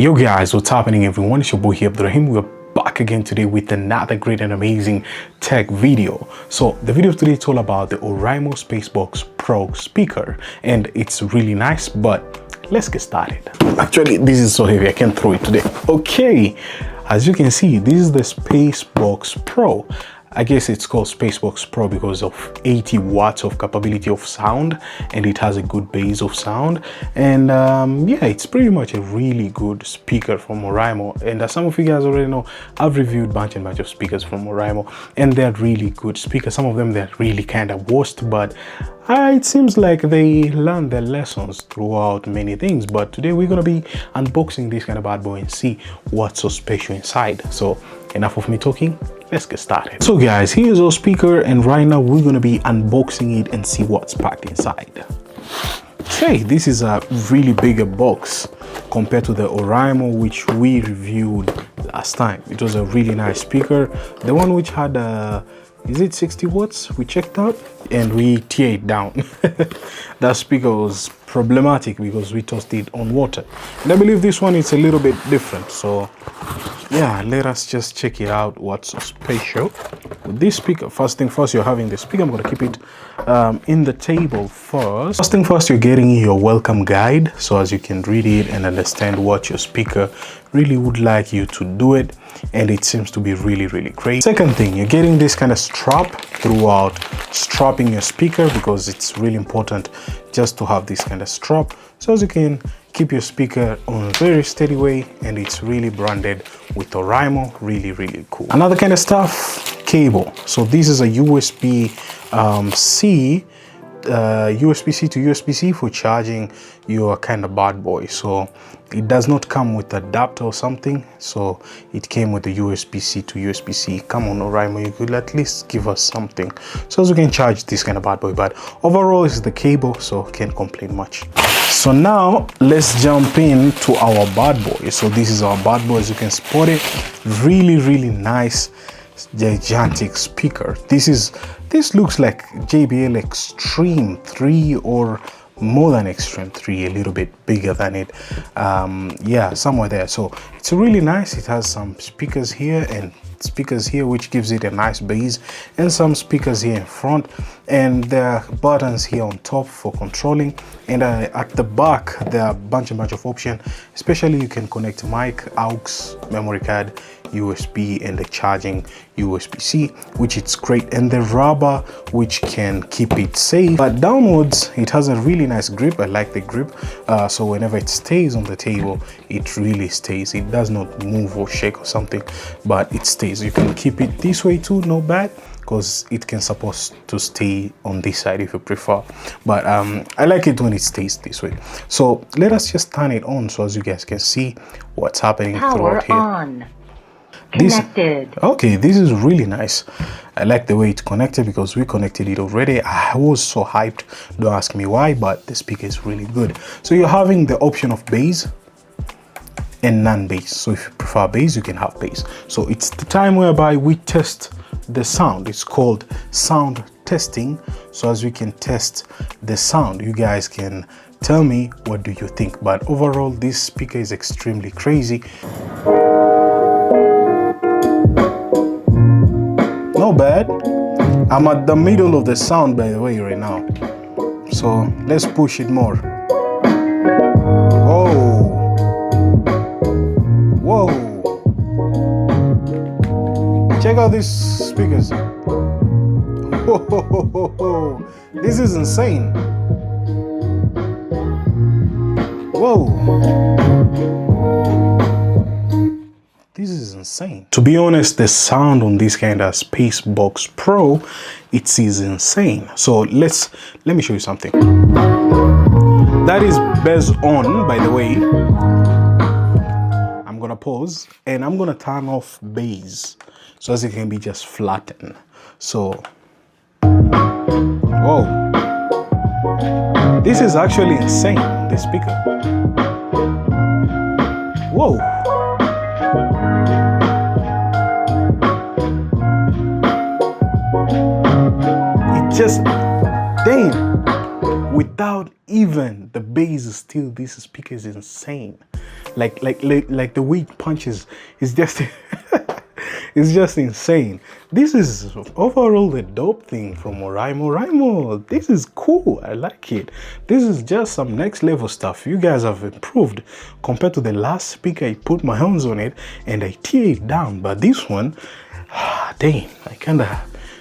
Yo guys, what's happening everyone? It's your boy here, Oraimo. We're back again today with another great and amazing tech video. So the video today is all about the Oraimo Spacebox Pro speaker, and it's really nice, but let's get started. Actually, this is so heavy I can't throw it today. Okay, as you can see, this is the Spacebox Pro. I guess it's called Spacebox Pro because of 80 watts of capability of sound, and it has a good base of sound. And yeah, it's pretty much a really good speaker from Oraimo. And as some of you guys already know, I've reviewed bunch of speakers from Oraimo, and they're really good speakers. Some of them they're really kind of worst, but it seems like they learn their lessons throughout many things. But today we're gonna be unboxing this kind of bad boy and see what's so special inside. So enough of me talking, let's get started. So guys, here's our speaker, and right now we're gonna be unboxing it and see what's packed inside. Okay, this is a really bigger box compared to the Oraimo which we reviewed last time. It was a really nice speaker, the one which had is it 60 watts? We checked out and we tear it down. That speaker was problematic because we tossed it on water, and I believe this one is a little bit different. So yeah, let us just check it out, what's so special with this speaker. First thing first, you're having the speaker. I'm going to keep it in the table first. First thing first, you're getting your welcome guide, so as you can read it and understand what your speaker really would like you to do it, and it seems to be really great. Second thing, you're getting this kind of strap throughout strapping your speaker, because it's really important just to have this kind of strap so as you can keep your speaker on a very steady way, and it's really branded with Oraimo. Really cool. Another kind of stuff, cable. So this is a USB-C USB-C to USB-C for charging your kind of bad boy. So it does not come with adapter or something, so it came with the USB-C to USB-C. Come on Oraimo, you could at least give us something so as we can charge this kind of bad boy. But overall it's the cable, so can't complain much. So now let's jump into our bad boy. So this is our bad boy, as you can spot it. Really nice gigantic speaker. This looks like JBL Extreme 3 or more than Extreme 3, a little bit bigger than it. Yeah, somewhere there. So it's really nice. It has some speakers here and speakers here, which gives it a nice bass, and some speakers here in front, and there are buttons here on top for controlling, and at the back there are a bunch of options. Especially you can connect mic, aux, memory card, USB, and the charging USB-C, which is great, and the rubber which can keep it safe. But downwards it has a really nice grip. I like the grip, so whenever it stays on the table, it really stays. It does not move or shake or something, but it stays. You can keep it this way too, no bad, because it can supposed to stay on this side if you prefer, but I like it when it stays this way. So let us just turn it on so as you guys can see what's happening throughout here. On. Connected. Okay, this is really nice. I like the way it's connected because we connected it already. I was so hyped, don't ask me why, but the speaker is really good. So you're having the option of bass and non-bass. So if you prefer bass, you can have bass. So it's the time whereby we test the sound. It's called sound testing. So as we can test the sound, you guys can tell me what do you think. But overall, this speaker is extremely crazy. Not bad. I'm at the middle of the sound, by the way, right now. So let's push it more. Whoa. Check out these speakers. Whoa. This is insane. Whoa. This is insane. To be honest, the sound on this kind of Spacebox Pro, it is insane. So let me show you something. That is bass on, by the way. I'm gonna pause and I'm gonna turn off bass so as it can be just flattened. So, whoa, this is actually insane, this speaker. Whoa. It just, damn, without even the bass. Still, this speaker is insane. Like the way it punches is just it's just insane. This is overall the dope thing from Oraimo. This is cool. I like it. This is just some next level stuff. You guys have improved compared to the last speaker. I put my hands on it and I tear it down, but this one, dang, I kind of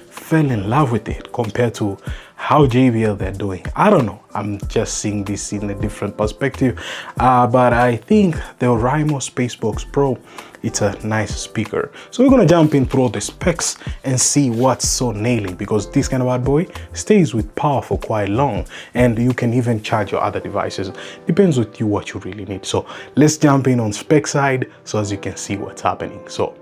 fell in love with it compared to how JBL they're doing. I don't know, I'm just seeing this in a different perspective, but I think the Oraimo Spacebox Pro, it's a nice speaker. So we're gonna jump in through the specs and see what's so nailing, because this kind of bad boy stays with power for quite long, and you can even charge your other devices. Depends with you what you really need. So let's jump in on spec side so as you can see what's happening. So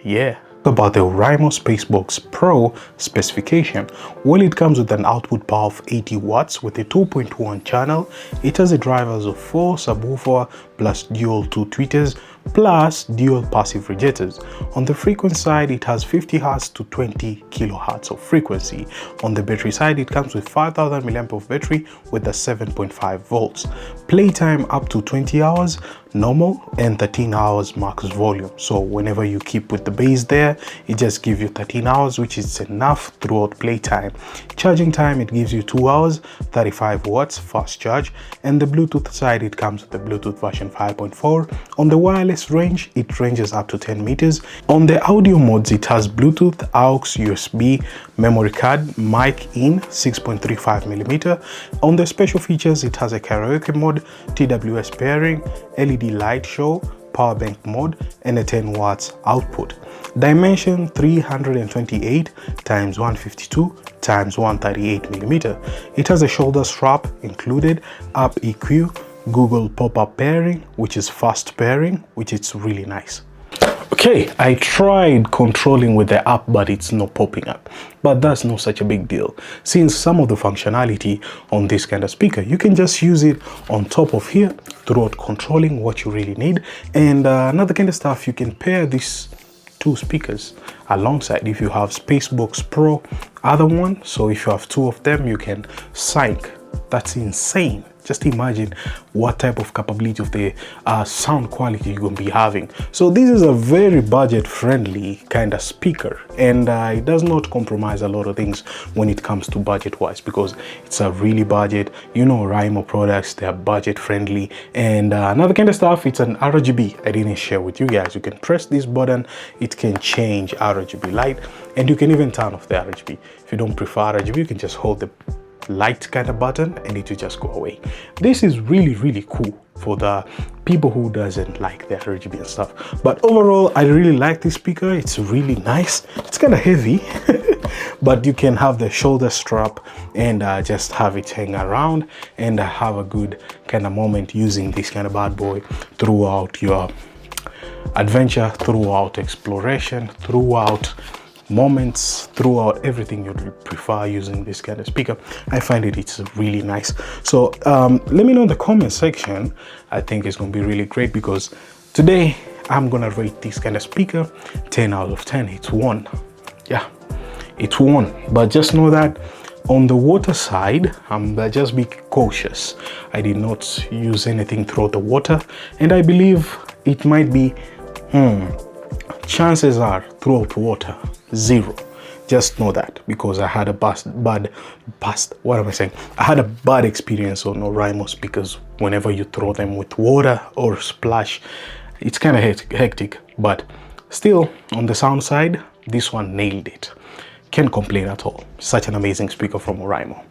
yeah, about the Oraimo Spacebox Pro specification. Well, it comes with an output power of 80 watts with a 2.1 channel. It has a drivers of 4 subwoofer plus dual 2 tweeters plus dual passive rejectors. On the frequency side, it has 50 Hz to 20 kHz of frequency. On the battery side, it comes with 5000 mAh of battery with a 7.5 volts. Playtime up to 20 hours normal and 13 hours max volume. So whenever you keep with the bass there, it just gives you 13 hours, which is enough throughout playtime. Charging time, it gives you 2 hours, 35 watts fast charge. And the Bluetooth side, it comes with the Bluetooth version 5.4. On the wireless range, it ranges up to 10 meters. On the audio modes, it has Bluetooth, AUX, USB, memory card, mic in 6.35mm. On the special features, it has a karaoke mode, TWS pairing, LED light show, power bank mode, and a 10 watts output. Dimension 328 x 152 x 138mm. It has a shoulder strap included, app EQ, Google pop-up pairing, which is fast pairing, which is really nice. Okay, I tried controlling with the app, but it's not popping up. But that's not such a big deal, since some of the functionality on this kind of speaker, you can just use it on top of here throughout controlling what you really need. And another kind of stuff, you can pair these two speakers alongside if you have Spacebox Pro other one. So if you have two of them, you can sync. That's insane. Just imagine what type of capability of the sound quality you're going to be having. So this is a very budget friendly kind of speaker, and it does not compromise a lot of things when it comes to budget wise, because it's a really budget, you know, Oraimo products, they're budget friendly. And another kind of stuff, it's an RGB I didn't share with you guys. You can press this button, it can change RGB light, and you can even turn off the RGB. If you don't prefer RGB, you can just hold the light kind of button and it will just go away. This is really cool for the people who doesn't like the RGB and stuff. But overall, I really like this speaker. It's really nice. It's kind of heavy but you can have the shoulder strap and just have it hang around and have a good kind of moment using this kind of bad boy throughout your adventure, throughout exploration, throughout moments, throughout everything you prefer using this kind of speaker. I find it's really nice. So let me know in the comment section. I think it's gonna be really great, because today I'm gonna rate this kind of speaker 10 out of 10. It's one. Yeah, it's one. But just know that on the water side, just be cautious. I did not use anything throughout the water, and I believe it might be chances are throughout water 0. Just know that, because I had a I had a bad experience on Oraimo speakers. Whenever you throw them with water or splash, it's kind of hectic. But still, on the sound side, this one nailed it. Can't complain at all. Such an amazing speaker from Oraimo.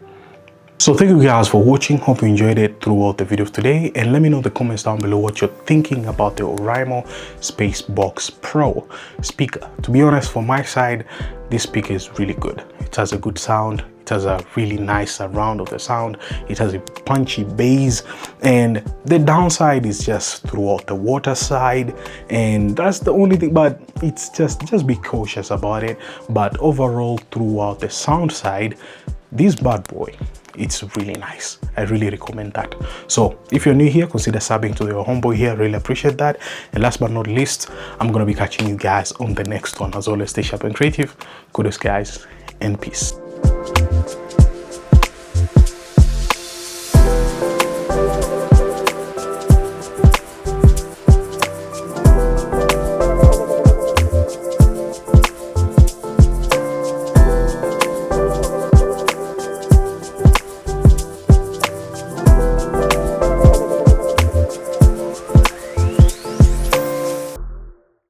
So thank you guys for watching. Hope you enjoyed it throughout the video today, and let me know in the comments down below what you're thinking about the Oraimo Spacebox Pro speaker. To be honest, from my side, this speaker is really good. It has a good sound. It has a really nice surround of the sound. It has a punchy bass, and the downside is just throughout the water side, and that's the only thing. But it's just be cautious about it. But overall, throughout the sound side, this bad boy, it's really nice. I really recommend that. So if you're new here, consider subbing to your homeboy here. Really appreciate that. And last but not least, I'm gonna be catching you guys on the next one. As always, stay sharp and creative. Kudos guys, and peace.